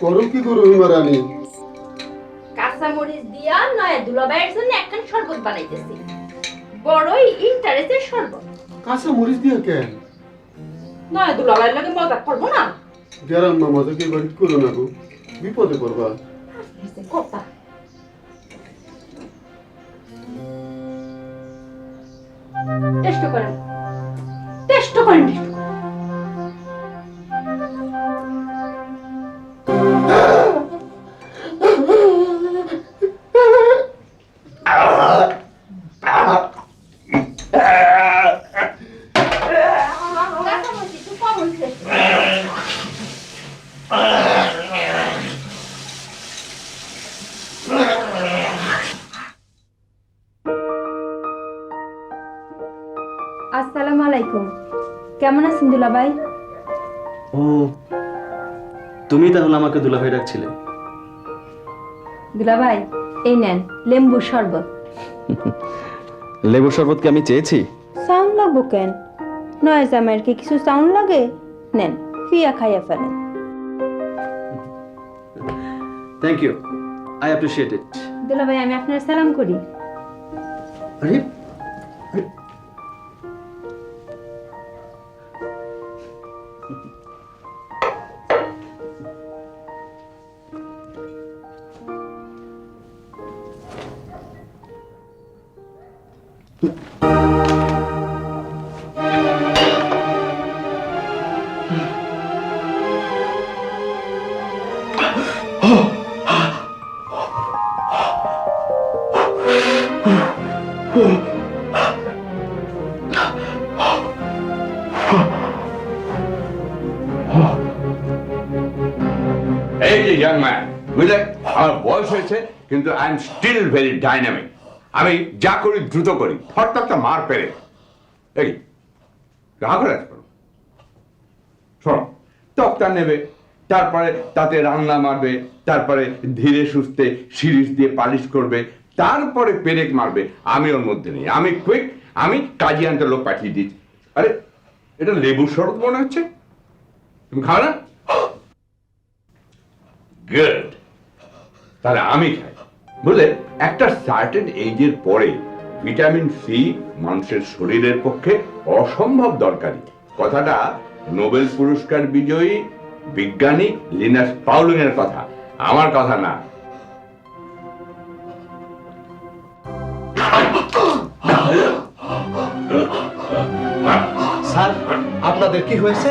করো কি করো ইমারানি? কাঁচা মরিচ দিয়া নয় দুলাভাইয়ের জন্য একখান শরবত বানাইতেছি, বড়ই ইন্টারেস্টের শরবত। কাঁচা মরিচ দিয়ে কেন? নয় দুলাভাইয়ের লাগে মজা করবো না? গেরাম না মজা কি বাড়ি করো না গো, বিপদে পড়বা। কথা টেস্ট করেন, টেস্ট করেন, টেস্ট করেন। আসসালামু আলাইকুম, কেমন আছেন দুলাভাই? ও, তুমি তাহলে আমাকে দুলাভাই ডাকছিলে? দুলাভাই এই নেন লেম্বু শরবত। লেবুর শরবত কি আমি চেয়েছি? সাউন্ড লাগবো কেন? নয় জামাইয়ের কি কিছু সাউন্ড লাগে? নেন ফিয়া খাইয়া ফেলেন। থ্যাংক ইউ, আই অ্যাপ্রিশিয়েট ইট। দুলাভাই আমি আপনার সালাম করি। আরে এই যে ইয়াং ম্যান, বুঝলে আমার বয়স হয়েছে কিন্তু I am still very dynamic. আমি যা করি দ্রুত করি, হঠাৎ মার পেরে। এই রাগ করে আছো? শোনো, তক্তা নেবে, তারপরে তাতে রান্না মারবে, তারপরে ধীরে সুস্থে সিরিজ দিয়ে পালিশ করবে, তারপরে পেরেক মারবে। আমি ওর মধ্যে নেই, আমি কুইক, আমি কাজী আনতে লোক পাঠিয়ে দিচ্ছি। আরে এটা লেবুর শরবত মনে হচ্ছে, তুমি খাও না? গুড, তাহলে আমি খাই। বুঝলে একটা সার্টেন এজের পরে ভিটামিন সি মানুষের শরীরের পক্ষে অসম্ভব দরকারি। কথাটা নোবেল পুরস্কার বিজয়ী বিজ্ঞানী লিনাস পাউলিং এর কথা, আমার কথা না। স্যার আপনাদের কি হয়েছে?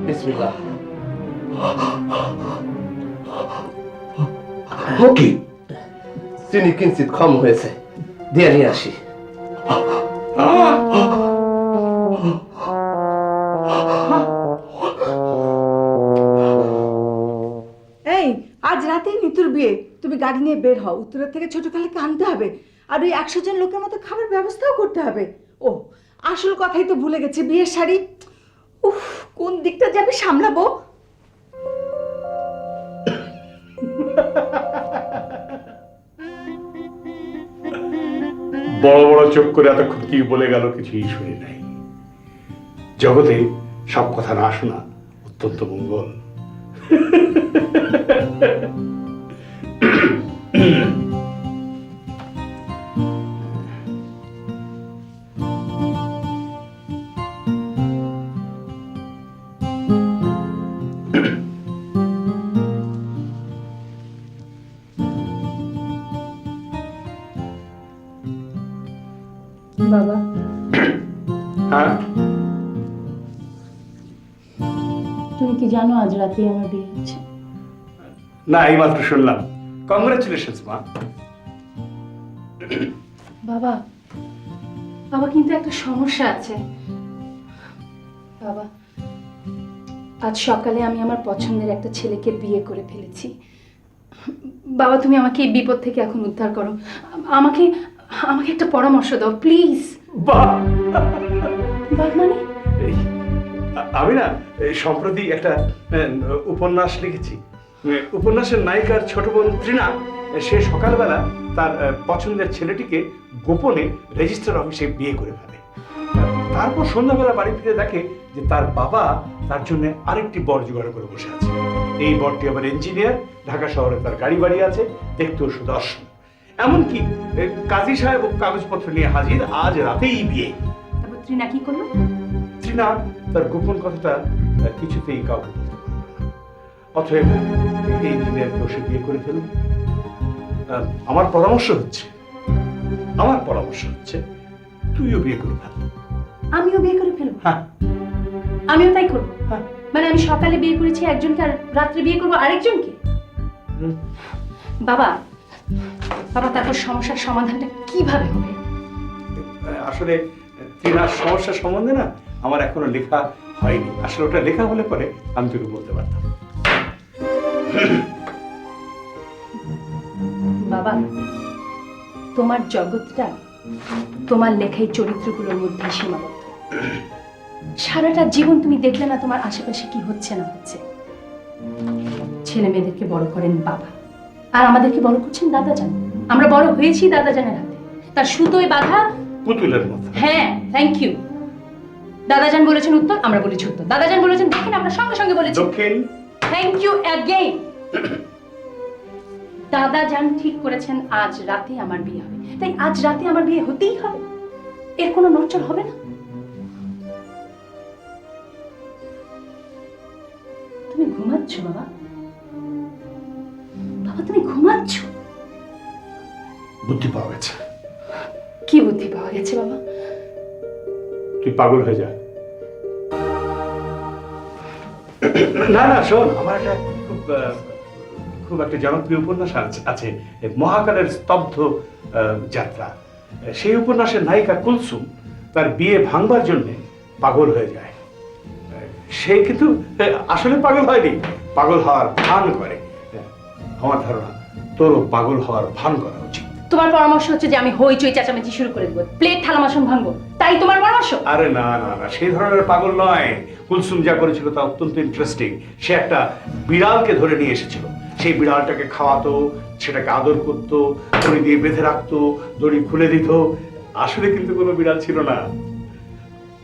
বিসমিল্লাহ। ওকে, চিনি কিঞ্চিত কম হয়েছে, দিয়ে নিয়ে আসি। এই আজ রাতেই নিতুর বিয়ে, তুমি গাড়ি নিয়ে বের হও। উত্তরের থেকে ছোট খালাকে আনতে হবে, আর ওই 100 জন লোকের মতো খাবার ব্যবস্থাও করতে হবে। ও আসল কথাই তো ভুলে গেছি, বিয়ের শাড়ি। উফ, কোন দিকটা যে আমি সামলাবো। বড় বড় চোখ করে এতক্ষণ কি বলে গেল কিছুই শুনি নাই। জগতে সব কথা না শোনা অত্যন্ত মঙ্গল। বাবা হ্যাঁ, তুমি কি জানো আজ রাতে আমার বিয়ে হচ্ছে? না এইমাত্র শুনলাম। কংগ্রাচুলেশনস মা। বাবা, বাবা কিন্তু একটা সমস্যা আছে। বাবা, আজ সকালে আমি আমার পছন্দের একটা ছেলেকে বিয়ে করে ফেলেছি। বাবা তুমি আমাকে এই বিপদ থেকে এখন উদ্ধার করো। আমাকে আমাকে একটা পরামর্শ দাও প্লিজ। বাহ, বাবা মানে? আমি না সম্প্রতি একটা উপন্যাস লিখেছি। উপন্যাসের নায়িকার ছোট বোন তৃণা, সে সকালবেলা তার পছন্দের ছেলেটিকে গোপনে রেজিস্ট্রার অফিসে বিয়ে করে ফেলে। তারপর সন্ধ্যাবেলা বাড়ি ফিরে দেখে যে তার বাবা তার জন্য আরেকটি বর জোগাড় করে বসে আছে। এই বরটি আবার ইঞ্জিনিয়ার, ঢাকা শহরে তার গাড়ি বাড়ি আছে, দেখতেও সুদর্শন। এমনকি কাজী সাহেব কাগজপত্র নিয়ে হাজির, আজ রাতেই বিয়ে। তারপর ত্রিনা কি করলো? ত্রিনা তার গোপন কথাটা কিছুতেই কাউকে বলতে পারল না। অতএব এই ইঞ্জিনিয়ারকে সে বিয়ে করে ফেলল। আমার পরামর্শ হচ্ছে তুইও বিয়ে করে ফেল। আমিও বিয়ে করে ফেলবো? হ্যাঁ, আমিও তাই করবো? হ্যাঁ। মানে আমি সকালে বিয়ে করেছি একজনকে আর রাত্রে বিয়ে করবো আরেকজনকে? বাবা, তারপর সমস্যার সমাধানটা কিভাবে হবে? আসলে ত্রিনার সমস্যার সম্বন্ধে না আমার এখনো লেখা হয়নি। আসলে ওটা লেখা হলে পরে আমি তোকে বলতে পারতাম। বাবা, তোমার জগৎটা তোমার লেখাই চরিত্রগুলোর মধ্যে সীমাবদ্ধ। সারাটা জীবন তুমি দেখলে না তোমার আশেপাশে কি হচ্ছে না হচ্ছে। ছেলে মেয়েদেরকে বড় করেন বাবা, আর আমাদেরকে বড় করছেন দাদাজান। আমরা বড় হয়েছি দাদাজানের হাতে, তার সুতোয় বাঁধা পুতুলের মতো। হ্যাঁ, থ্যাংক ইউ। দাদাজান বলেছেন উত্তর, আমরা বলেছি উত্তর। দাদাজান বলেছেন দক্ষিণ, আমরা সঙ্গে সঙ্গে বলেছি দক্ষিণ। Thank you again. দাদাজান ঠিক করেছেন আজ রাতে আমার বিয়ে হবে, তাই আজ রাতে আমার বিয়ে হতেই হবে। এর কোনো নড়চড় হবে না। তুমি ঘুমাচ্ছ বাবা? তুমি ঘুমাচ্ছ? বুদ্ধি পাওয়া গেছে। কি বুদ্ধি পাওয়া গেছে বাবা? তুই পাগল হয়ে যা। না না, শোন, আমার একটা খুব একটা জনপ্রিয় উপন্যাস আছে, মহাকালের স্তব্ধ যাত্রা। সেই উপন্যাসের নায়িকা কুলসুম তার বিয়ে ভাঙবার জন্য পাগল হয়ে যায়। সে কিন্তু আসলে পাগল হয়নি, পাগল হওয়ার ভান করে। আমার ধারণা তোরও পাগল হওয়ার ভান করা উচিত। তোমার পরামর্শ হচ্ছে যে আমি হইচই চেঁচামেচি শুরু করে দেবো, প্লেট থালা বাসন ভাঙবো, তাই তোমার পরামর্শ? আরে না না না, সেই ধরনের পাগল নয়। কুলসুম যা করেছিল তা অত্যন্ত ইন্টারেস্টিং। সে একটা বিড়ালকে ধরে নিয়ে এসেছিল, সেই বিড়ালটাকে খাওয়াতো, সেটাকে আদর করতো, দড়ি দিয়ে বেঁধে রাখতো, দড়ি খুলে দিত। আসলে কিন্তু কোনো বিড়াল ছিল না,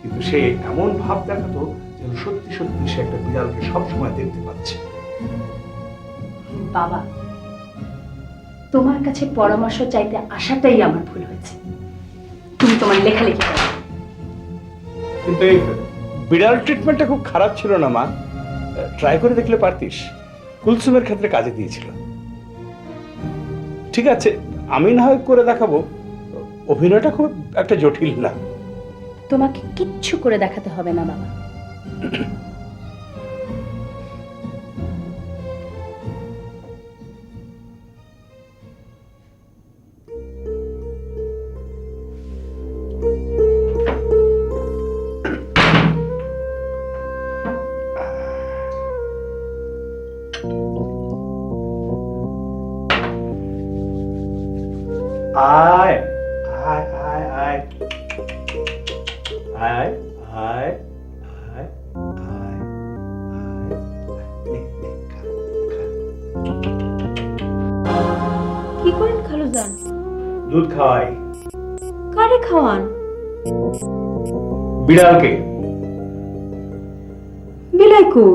কিন্তু সে এমন ভাব দেখাতো যেন সত্যি সত্যি সে একটা বিড়ালকে সবসময় দেখতে পাচ্ছে। বাবা, তোমার কাছে পরামর্শ চাইতে আসাটাই আমার ভুল হয়েছে। তুমি তোমার লেখালেখি করো। কিন্তু এই বিড়াল ট্রিটমেন্টটা খুব খারাপ ছিল না মা, ট্রাই করে দেখলে পারতিস। কুলসুমের ক্ষেত্রে কাজে দিয়েছিল। ঠিক আছে, আমি না হয় করে দেখাবো। অভিনয়টা খুব একটা জটিল না। তোমাকে কিচ্ছু করে দেখাতে হবে না বাবা। আয় আয় আয় আয় আয় আয় আয় আয় কি করেন খালুজান? দুধ খাওয়াই। কারে খাওয়ান? বিড়ালকে। বিলাই কই?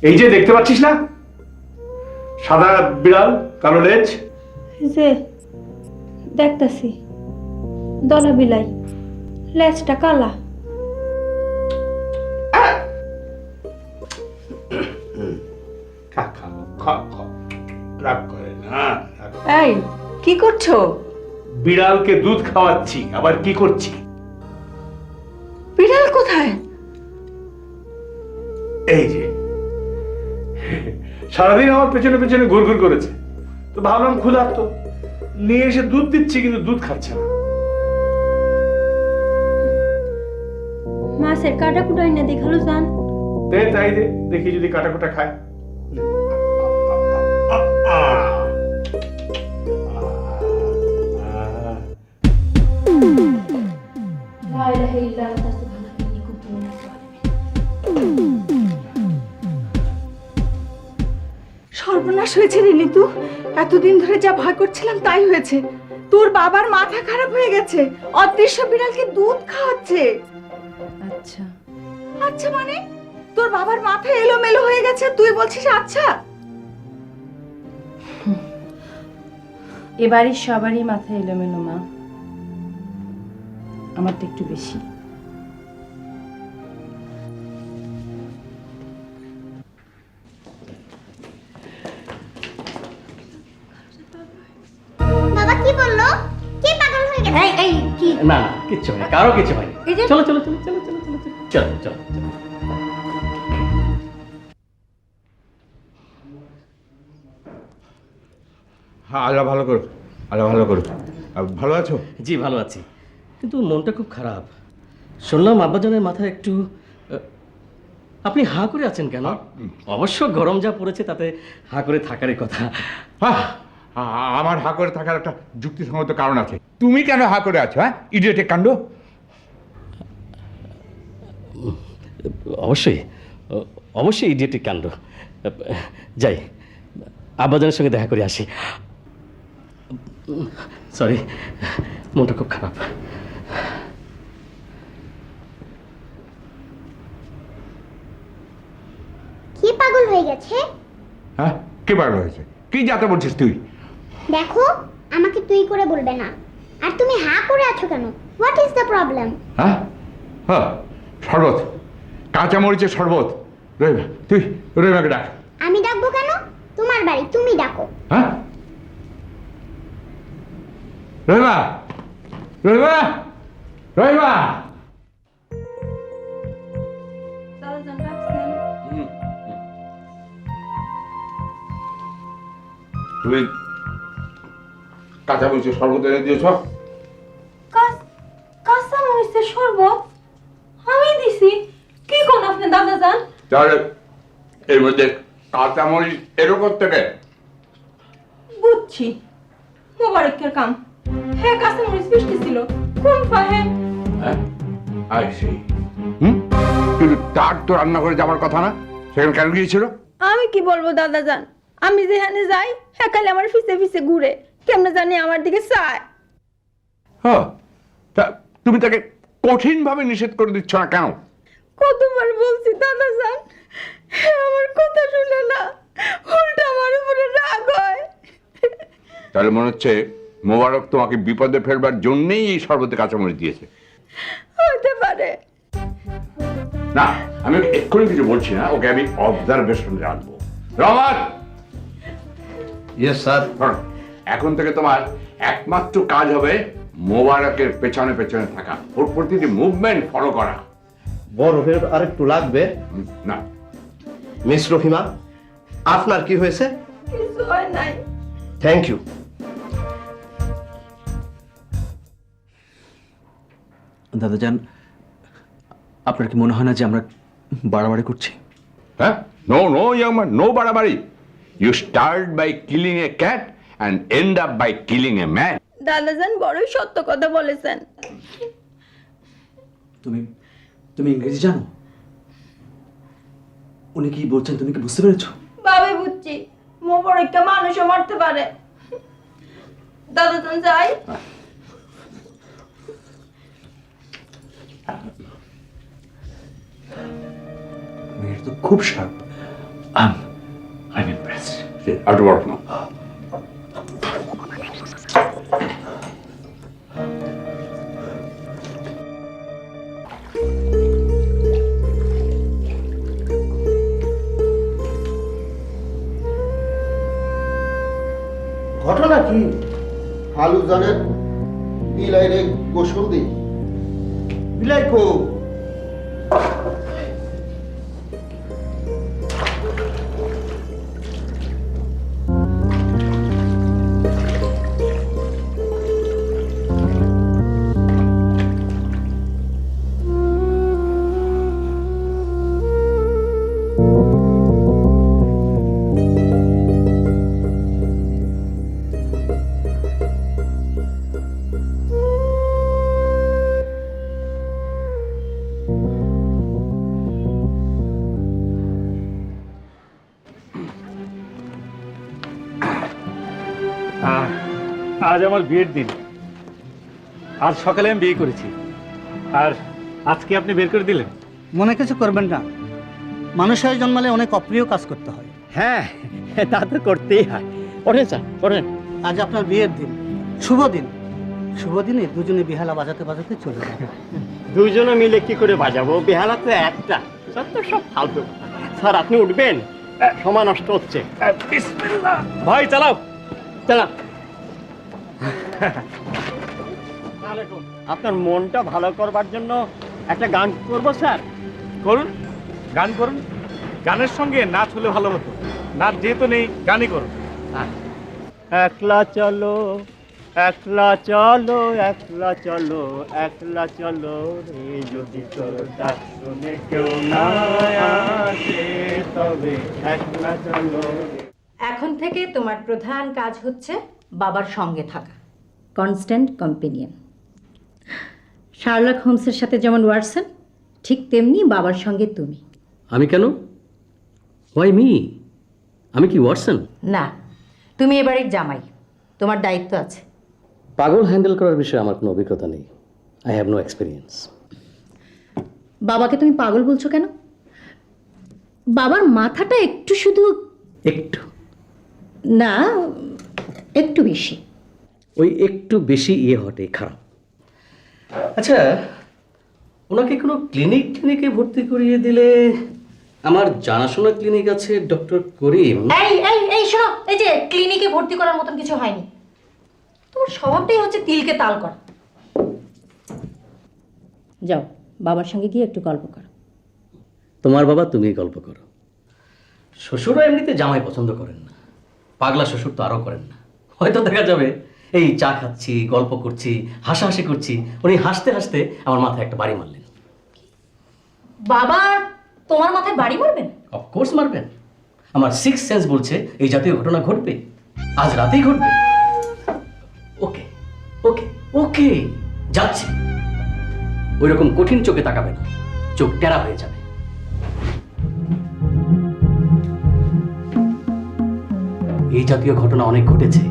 এই যে দেখতে পাচ্ছিস না, সাদা বিড়াল, কালো লেজ। যে দেখতাছি, দলা বিলাই, লেজটা কালা। খা খা খা খা, রাগ করে না। এই কি করছো? বিড়ালকে দুধ খাওয়াচ্ছি। আবার কি করছি? বিড়াল কোথায়? এই যে সারাদিন আমার পেছনে পেছনে ঘুরঘুর করেছে, তো ভাবলাম ক্ষুধার্ত, নিয়ে এসে দুধ দিচ্ছি, কিন্তু দুধ খাচ্ছে না। মাছের কাটা কুটাই না দি খালুজান। দে তাই দে, দেখি যদি কাটা কুটা খায়। সর্বনাশ হয়েছে রে নিতু, এতদিন ধরে যা ভয় করছিলাম তাই হয়েছে। তোর বাবার মাথা খারাপ হয়ে গেছে, অদৃশ্য বিড়ালকে দুধ খাওয়াচ্ছে। আচ্ছা, আচ্ছা মানে তোর বাবার মাথা এলোমেলো হয়ে গেছে, তুই বলছিস আচ্ছা? এবারই সবারই মাথা এলোমেলো মা, আমারটা একটু বেশি। বাবা কি বললো? কে পাগল হয়ে গেছে? এই কি না না কিচ্ছু হয়নি, কারো কিছু হয়নি। এই যে চলো চলো চলো চলো চলো চলো চলো চলো চলো। হ্যাঁ, আল্লাহ ভালো করুক, আল্লাহ ভালো করুক। ভালো আছো? জি ভালো আছি, কিন্তু মনটা খুব খারাপ। শুনলাম আব্বাজানের মাথায় একটু আপনি হাঁ করে আছেন কেন? অবশ্য গরম যা পড়েছে তাতে হাঁ করে থাকারই কথা। আমার হা করে থাকার একটা যুক্তিসঙ্গত কারণ আছে। তুমি কেন হা করে আছো? হ্যাঁ, ইডিয়েটের কাণ্ড। অবশ্যই অবশ্যই ইডিয়েটিক কাণ্ড। যাই আব্বাজানের সঙ্গে দেখা করে আসি। সরি, মনটা খুব খারাপ। কে পাগল হয়ে গেছে? হ্যাঁ, কে পাগল হয়েছে? কি যাতে বলছিস তুই? দেখো, আমাকে তুই করে বলবে না। আর তুমি হা করে আছো কেন? What is the problem? হ্যাঁ হ্যাঁ, শরবত, কাঁচা মরিচের শরবত। রহিমা, তুই রহিমাকে ডাক। আমি ডাকবো কেন? তোমার বাড়ি, তুমি ডাকো। হ্যাঁ, রহিমা, রহিমা, রহিমা। তুমি কাঁচা মরিচের শরবত এনে দিয়েছ? কাঁচা মরিচের শরবত আমি দিছি? কি কোন আপনি দাদা যান? তাহলে এর মধ্যে কাঁচা মরিচ এরকম থেকে? বুঝছি, মোবারকের কাম। হ্যাঁ, কাঁচা মরিচ বৃষ্টি ছিল কোন ফাহে? হ্যাঁ, আই সি। কিন্তু তার তো রান্না করে যাওয়ার কথা না, সেখানে কেন গিয়েছিল? আমি কি বলবো দাদা যান, আমি যেখানে যাই হেকালে আমার পিছে পিছে ঘুরে, কেমনে জানি আমার দিকে চায়। হ্যাঁ, তা তুমি তাকে কঠিন ভাবে নিষেধ করে দিচ্ছ না কেন? কতবার বলছি দাদা যান, আমার কথা শুনে না, উল্টা আমার উপরে রাগ হয়। তাহলে মনে হচ্ছে মোবারক তোমাকে বিপদে ফেলবার জন্যই এই শরবতে কাঁচামরিচ দিয়েছে। হতে পারে। না, আমি ওকে এক্ষুনি কিছু বলছি না, ওকে আমি অবজারভেশন রাখবো। Rahman, yes sir. এখন থেকে তোমার একমাত্র কাজ হবে মোবারকের পেছনে পেছনে থাকা, ওর প্রতিটি মুভমেন্ট ফলো করা। বরফের আরেকটু লাগবে। না, মিস রহিমা, আপনার কি হয়েছে? কিছু হয় নাই। Thank you. দাদাজান, আপনার কি মনে হয় না যে আমরা বাড়াবাড়ি করছি? হ্যাঁ, no no young man, no বাড়াবাড়ি। You start by killing a cat and end up by killing a man. দাদা যান বড়ই সত্য কথা বলেছেন। তুমি ইংরেজি জানো? উনি কি বলছেন তুমি কি বুঝতে পেরেছো? বাবে বুঝছি, মোবারককে মানুষও মারতে পারে। দাদা যান যাই। মেয়েটা তো খুব sharp. I'm impressed. Out of work now. ঘটনা কি? হালু জানের বিলাইরে গোসল দিই। বিলাই কো? আজ আমার বিয়ের দিন। আজ সকালে আমি বিয়ে করেছি, আর আজকে আপনি বের করে দিলেন। মনে কিছু করবেন না, মানুষ হয়ে জন্মালে অনেক অপ্রিয় কাজ করতে হয়। হ্যাঁ, তা তো করতেই হয়। ওঠেন স্যার, ওঠেন। আজ আপনার বিয়ের দিন, শুভ দিন। শুভ দিনে দুজনে বেহালা বাজাতে বাজাতে চলে যাবে। দুজনে মিলে কি করে বাজাবো? বেহালা তো একটা, সব ফালতু। স্যার আপনি উঠবেন, সময় নষ্ট হচ্ছে। ভাই চালাও। চালা। আপনার মনটা ভালো করবার জন্য একটা গান করবো স্যার। করুন, গান করুন। গানের সঙ্গে নাচ হলে ভালো হতো। নাচ যেহেতু নেই, গানই করুন। একলা চলো, একলা চলো, একলা চলো, একলা চলো রে, যদি তোর ডাক শুনে কেউ না আসে তবে একলা চলো। এখন থেকে তোমার প্রধান কাজ হচ্ছে বাবার সঙ্গে থাকা, কনস্ট্যান্ট কম্পেনিয়ন। শার্লক হোমসের সাথে যেমন ওয়াটসন, ঠিক তেমনি বাবার সঙ্গে তুমি। আমি কেন? Why me? আমি কি ওয়াটসন? না, তুমি এবারের জামাই, তোমার দায়িত্ব আছে। পাগল হ্যান্ডেল করার বিষয়ে আমার কোনো অভিজ্ঞতা নেই। I have no experience. বাবাকে তুমি পাগল বলছো কেন? বাবার মাথাটা একটু, শুধু একটু না, একটু বেশি। ওই একটু বেশি হটে খারাপ। আচ্ছা, ওনাকে কোনো ক্লিনিকে ভর্তি করিয়ে দিলে, আমার জানাশোনা ক্লিনিক আছে, ডক্টর করিম। এই শোনো, এই যে ক্লিনিকে ভর্তি করার মতন কিছু হয়নি। তোমার স্বভাবটাই হচ্ছে তিলকে তাল করা। যাও, বাবার সঙ্গে গিয়ে একটু গল্প করো। তোমার বাবা তুমি গল্প করো। শ্বশুরও এমনিতে জামাই পছন্দ করেন না, পাগলা শ্বশুর তো আরও করেন না। হয়তো দেখা যাবে এই চা খাচ্ছি, গল্প করছি, হাসাহাসি করছি, উনি হাসতে হাসতে আমার মাথায় একটা বাড়ি মারলেন। বাবা তোমার মাথায় বাড়ি মারবেন? অফকোর্স মারবেন। আমার সিক্স সেন্স বলছে এই জাতীয় ঘটনা ঘটবে, আজ রাতেই ঘটবে। ওকে ওকে ওকে, যাচ্ছি। ওই রকম কঠিন চোখে তাকাবে না, চোখ টেরা হয়ে যাবে। এই জাতীয় ঘটনা অনেক ঘটেছে,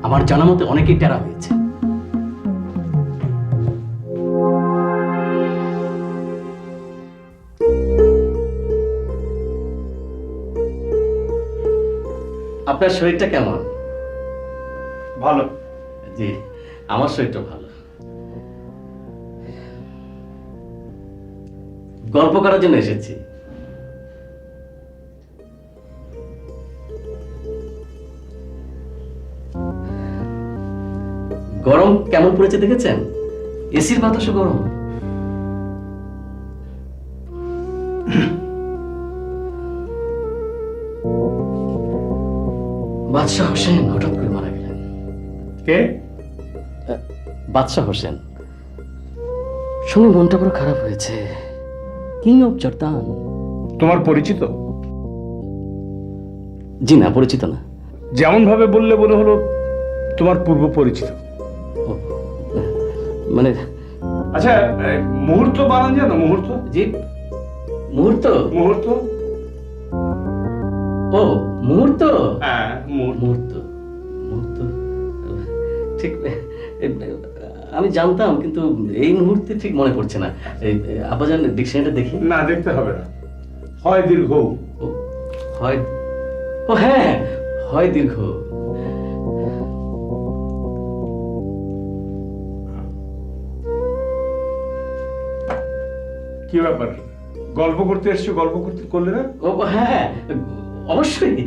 আমার জানা মতে অনেকেই টেরা হয়েছে। আপনার শরীরটা কেমন? ভালো। জি, আমার শরীরটা ভালো। গল্প করার জন্য এসেছি। গরম কেমন পড়েছে দেখেছেন? এসির বাতাসও গরম। বাদশাহ হোসেন হঠাৎ করে মারা গেলেন। কে? বাদশাহ হোসেন। শুনে মনটা বড় খারাপ হয়েছে। King of Jordan. তোমার পরিচিত? জি না, পরিচিত না। যেমন ভাবে বললে মনে হলো তোমার পূর্ব পরিচিত। মানে আচ্ছা, মুহূর্ত বানান জানো? মুহূর্ত? জি, মুহূর্ত। মুহূর্ত? ও মুহূর্ত। হ্যাঁ, মুহূর্ত। মুহূর্ত ঠিক আমি জানতাম, কিন্তু এই মুহূর্তে ঠিক মনে পড়ছে না। আব্বাজান ডিকশনারিটা দেখি। না, দেখতে হবে না। হয় দীর্ঘ। হয়, ও হ্যাঁ, হয় দীর্ঘ। কি ব্যাপার, গল্প করতে এসছো? গল্প করলে না? ও হ্যাঁ, অবশ্যই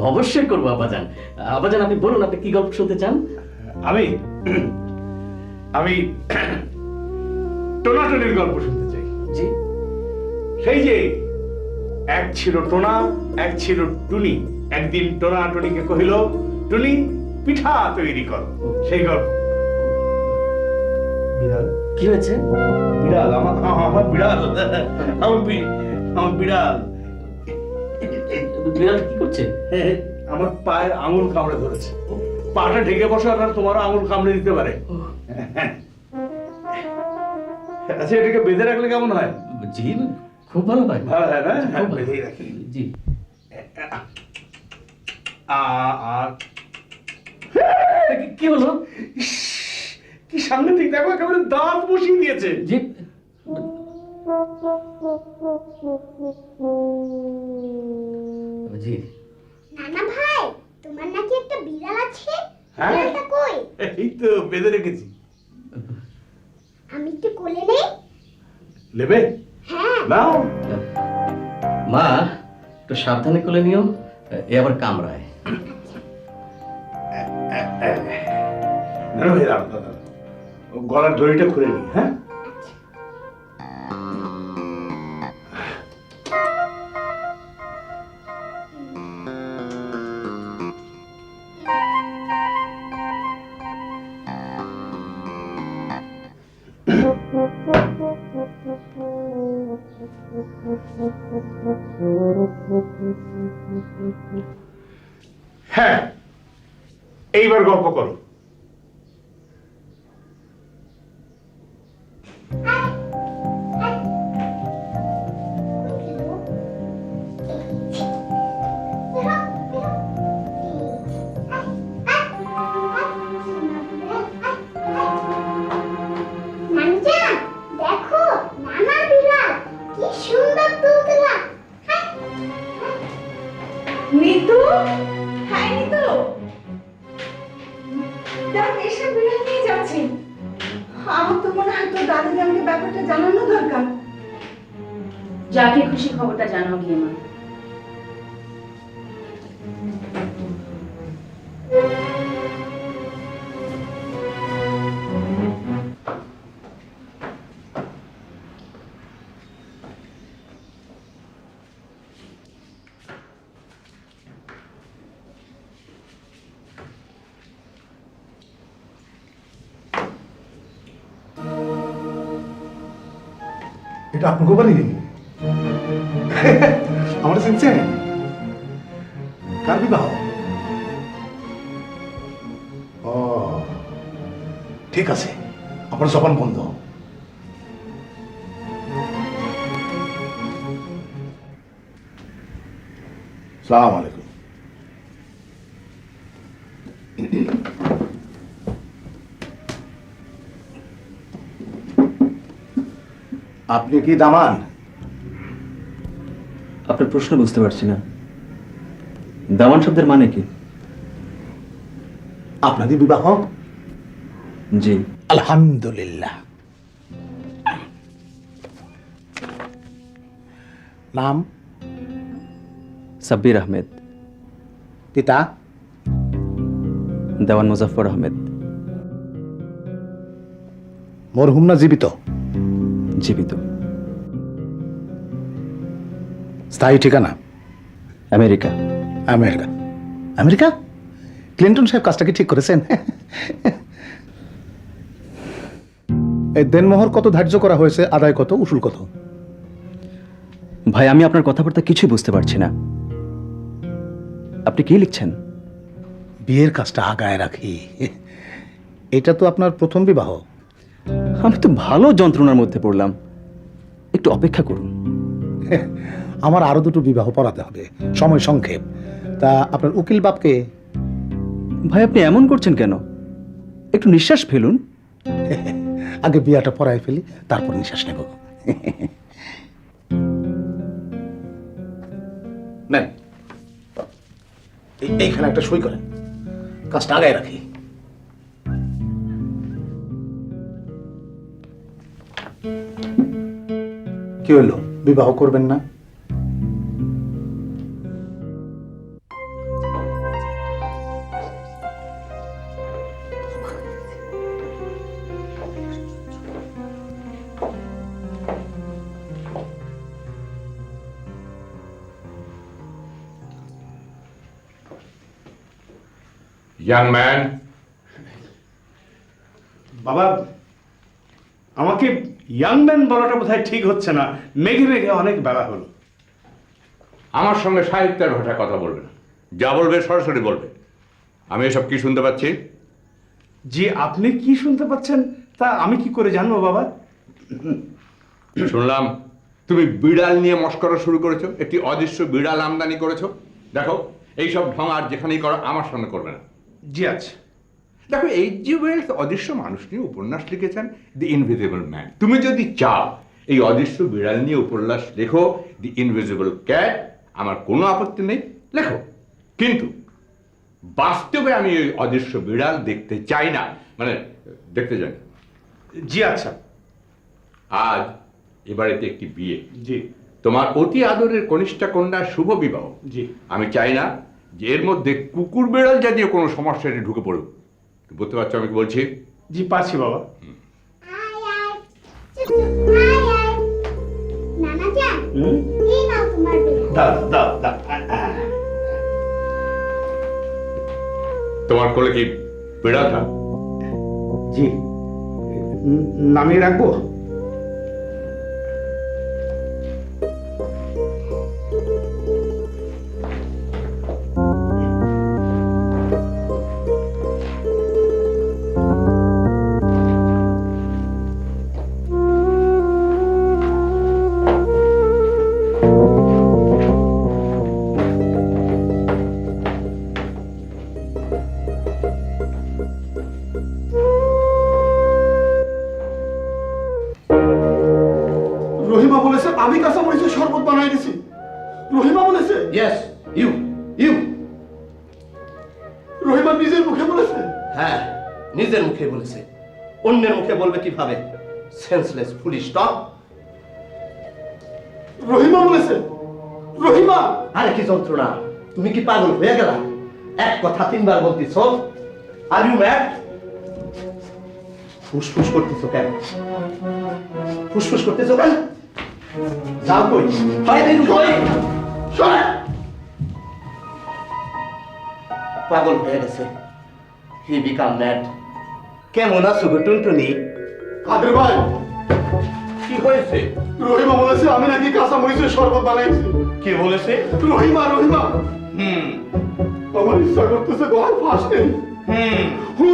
অবশ্যই করবো আব্বাজান। আব্বাজান আপনি বলুন, আপনি কি গল্প শুনতে চান? আমি আমি টোনাটনির গল্প শুনতে চাই। জি। সেই যে এক ছিল টোনা, এক ছিল টুনি। একদিন টোনা টুনিকে কহিল, টুনি পিঠা তৈরি করো। সেই গল্প। বিড়াল? কি হয়েছে? বিড়াল? আমার বিড়াল। আমার বিড়াল। বিড়াল কি করছে? আমার পায়ের আঙুল কামড়ে ধরেছে। পাটা ঢেকে বসো, আর তোমারও আঙুল কামড়ে দিতে পারে। আচ্ছা, এটাকে বেঁধে রাখলে কেমন হয়? জি, খুব ভালো হয়। ভালো হয় না? হ্যাঁ, বেঁধেই রাখি। জি। আর কি হলো? কি কি সাংঘাতিক, দেখো একেবারে দাঁত বসিয়ে দিয়েছে। জি জি নানা ভাই, তোমার নাকি একটা বিড়াল আছে? হ্যাঁ। বিড়ালটা কই? এই তো বেঁধে রেখেছি। আমি একটু কোলে নেই? নেবে? হ্যাঁ। নাও। মা, একটু সাবধানে কোলে নিও, এ আবার কামড়ায়। না ভাই, গলার দড়িটা খুলে নি। হ্যাঁ, হ্যাঁ, এইবার গল্প করো। নানজান, দেখো নানা বিড়াল, কি সুন্দর তুলতুলা। নিতু, হ্যাঁ নিতু, দেখ এসে বিড়াল নিয়ে যাচ্ছি। আমার তো মনে হয় তোর দাদিকে আমাকে ব্যাপারটা জানানো দরকার। যাকে খুশি খবরটা জানাও গিয়ে মা। এটা আপনাকে বাড়ি? আমার চিনছেন? কার বিবাহ? ও ঠিক আছে, আপনার জবান বন্ধ। সালাম আলাইকুম। আপনি কি দামান? আপনার প্রশ্ন বুঝতে পারছি না। দামান শব্দের মানে কি? আপনাদের বিবাহ? জি। আলহামদুলিল্লাহ। নাম? সাব্বির আহমেদ। পিতা? দেওয়ান মুজাফফর আহমেদ। মরহুম না জীবিত? জীবিত। স্থায়ী ঠিকানা? আমেরিকা। আমেরিকা? আমেরিকা? ক্লিন্টন সাহেব কাজটা কি ঠিক করেছেন? এই দেনমোহর কত ধার্য করা হয়েছে, আদায় কত, উসুল কত? ভাই, আমি আপনার কথাবার্তা কিছুই বুঝতে পারছি না। আপনি কি লিখছেন? বিয়ের কাজটা আগায় রাখি। এটা তো আপনার প্রথম বিবাহ। আমি তো ভালো যন্ত্রণার মধ্যে পড়লাম, একটু অপেক্ষা করুন। আমার আরো দুটো বিবাহ পড়াতে হবে, সময় সংক্ষেপ। তা আপনার উকিল বাপকে? ভাই, আপনি এমন করছেন কেন? একটু নিঃশ্বাস ফেলুন। আগে বিয়াটা পড়ায় ফেলি, তারপর নিঃশ্বাস নেব। নেন, এইখানে একটা সই করেন, কাজটা আগায় রাখি। কি হলো, বিবাহ করবেন না? Young man. বাবা, আমাকে ইয়াং ম্যান বলাটা বোধহয় ঠিক হচ্ছে না। মেঘে মেঘে অনেক বেলা হলো। আমার সঙ্গে সাহিত্যের ভাষায় কথা বলবে না, যা বলবে সরাসরি বলবে। আমি এসব কি শুনতে পাচ্ছি? জি, আপনি কি শুনতে পাচ্ছেন তা আমি কি করে জানবো বাবা? শুনলাম তুমি বিড়াল নিয়ে মস্করা শুরু করেছো, একটি অদৃশ্য বিড়াল আমদানি করেছো। দেখো, এইসব ঢং আর যেখানেই করো আমার সামনে করবে না। জি আছে, দেখো এইচ.জি. ওয়েলস অদৃশ্য মানুষ নিয়ে উপন্যাস লিখেছেন দি ইনভিজিবল ম্যান। তুমি যদি চাও এই অদৃশ্য বিড়াল নিয়ে উপন্যাস লেখো, দি ইনভিজিবল ক্যাট, আমার কোনো আপত্তি নেই, লেখো। কিন্তু বাস্তবে আমি ওই অদৃশ্য বিড়াল দেখতে চাই না, মানে দেখতে চাই না। জি আচ্ছা। আজ এবারেতে একটি বিয়ে, জি তোমার অতি আদরের কনিষ্ঠা কন্যার শুভ বিবাহ। জি। আমি চাই না যে এর মধ্যে কুকুর বেড়াল জাতীয় কোনো সমস্যা ঢুকে পড়ুক। বুঝতে পারছো আমি কি বলছি? জি পারছি বাবা। নানা যান, এই নাও তোমার বিড়াল। দাও দাও দাও। তোমার কোলে কি বিড়ালটা? জি। নামিয়ে রাখবো? রহিমা বলেছে আমি কাঁচামরিচের শরবত বানাই দিছি। রহিমা বলেছে? Yes, you. রহিমা নিজের মুখে বলেছে? হ্যাঁ, নিজের মুখে বলেছে। অন্যের মুখে বলবে কিভাবে? সেন্সলেস ফুলিশ টক। রহিমা বলেছে? রহিমা? আরে কি যন্ত্রণা! তুমি কি পাগল হয়ে গেলা? এক কথা 3 বার বলতেছ। Are you mad? ফুসফুস করতেছো কেন? ফুসফুস করতেছো কেন? যাও কই? বাইরে কই? সরে! পাগল হয়ে গেছে। হি বিকাম ম্যাড। কেমন আছো গো টুনটুনি? কাদের ভাই, কি হয়েছে? রহিমা বলেছে আমি নাকি কাঁচামরিচের শরবত বানাইছি। কে বলেছে? রহিমা। আমার ইচ্ছা করতেছে গলায় ফাঁস নেই।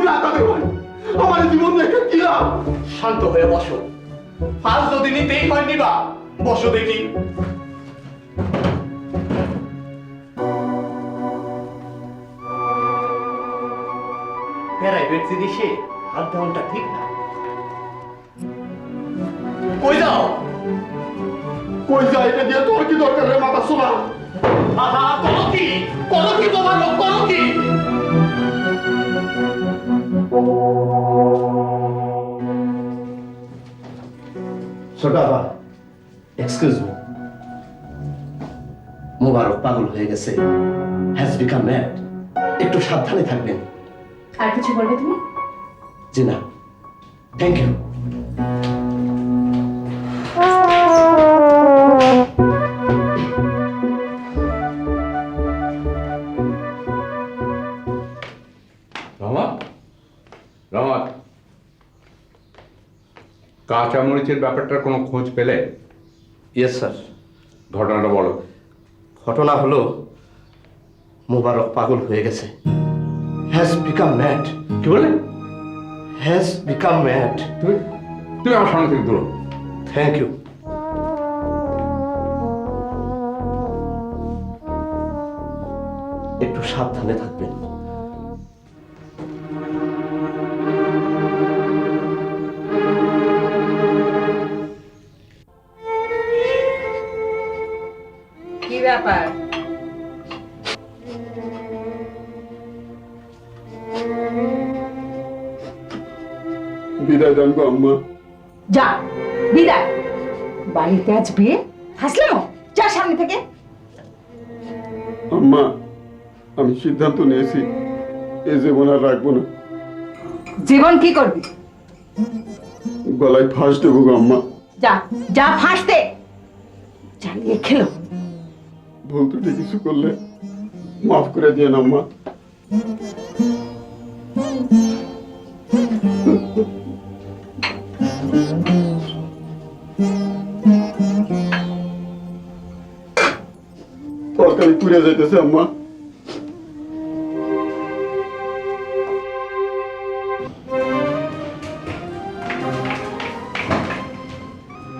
না কাদের ভাই, আমার জীবন দেখে কি লাভ? শান্ত হয়ে বসো। ফাঁস যদি নিতেই হয় নিবা। বসো দেখি। প্রাইভেট জিনিসে হাত দেওয়াটা ঠিক না। কই যাও? কই যায় এটা দিয়ে তোর কি দরকার রে মাথা শোনা? আহা, করো কি তোমার লোক, করো কি? ছোট আবার এক্সকিউজ মি। মোবারক পাগল হয়ে গেছে, হ্যাজ বিকাম ম্যাড। একটু সাবধানে থাকবেন। আর কিছু বলবে তুমি? জি না, থ্যাংক ইউ। রহমত, কাঁচামরিচের ব্যাপারটার কোনো খোঁজ পেলে? Yes sir. ঘটনাটা বলো। ঘটনা হলো মোবারক পাগল হয়ে গেছে, হ্যাজ বিকাম ম্যাড। কি বলে? Has become mad. তুমি আমার সামনে থেকে দূর। Thank you. একটু সাবধানে থাকবেন। কি ব্যাপার? বিদায় জানবো আম্মা। যা বিদায়। বাড়িতে আজ বিয়ে, হাসলাম। যা সামনে থেকে। আম্মা, আমি সিদ্ধান্ত নিয়েছি এ জীবন আর রাখবো না। জীবন কি করবি? গলায় ফাঁস দেবো গো আম্মা। যা যা ফাঁস দে। জ্বালিয়ে খেলো। ভুল ত্রুটি কিছু করলে মাফ করে দিয়ে আম্মা। তরকারি পুড়ে যাইতেছে আম্মা।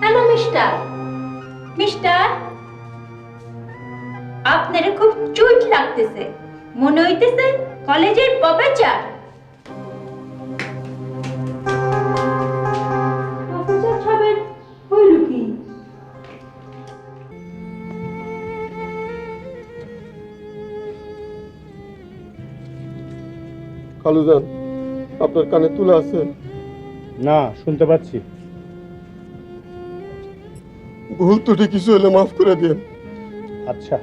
হ্যালো মিস্টার, আপনারে খুব চুইট লাগতেছে। মনে হইতেছে কলেজের প্রফেসর। খালুজান, আপনার কানে তুলা আছে? না, শুনতে পাচ্ছি। ভুল ত্রুটি কিছু হলে মাফ করে দিন। আচ্ছা,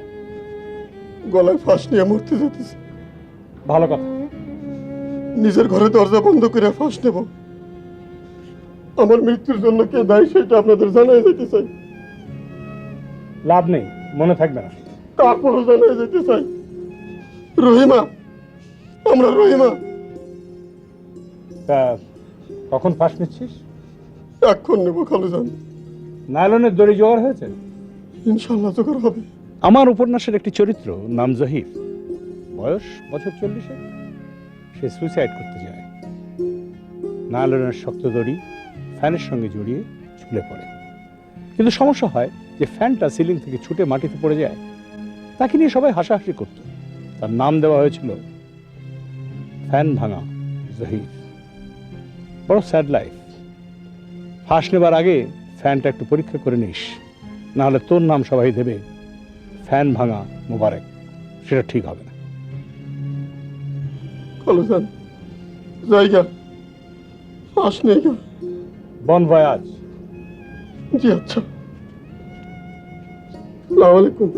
গলায় ফাঁস নিয়ে মরতে যেতেছে। ভালো কথা। নিজের ঘরে দরজা বন্ধ করে ফাঁস নেব। আমার মৃত্যুর জন্য কে দায়ী সেটা আপনাদের জানাই যেতে চাই। লাভ নেই, মনে থাকবে না। তারপরও জানাই যেতে চাই, রহিমা, আমরা রহিমা। তা কখন ফাঁস নিচ্ছিস? এখন নেব খালুজান। নাইলনের দড়ি জোগাড় হয়েছে? ইনশাল্লাহ জোগাড় হবে। আমার উপন্যাসের একটি চরিত্র, নাম জহির, বয়স বছর 40। সে সুইসাইড করতে যায়। নাইলনের শক্ত দড়ি ফ্যানের সঙ্গে জড়িয়ে ঝুলে পড়ে, কিন্তু সমস্যা হয় যে ফ্যানটা সিলিং থেকে ছুটে মাটিতে পড়ে যায়। তাকে নিয়ে সবাই হাসাহাসি করত। তার নাম দেওয়া হয়েছিল ফ্যান ভাঙা জহির। বড় স্যাড লাইফ। ফাঁস নেবার আগে ফ্যানটা একটু পরীক্ষা করে নিস, না হলে তোর নাম সবাই দেবে ফ্যান ভাঙা মোবারক। সেটা ঠিক হবে না। খালুজান, জায়গা ফাঁস নেই গা। বন ভয়াজ। জি আচ্ছা, আসসালামু আলাইকুম।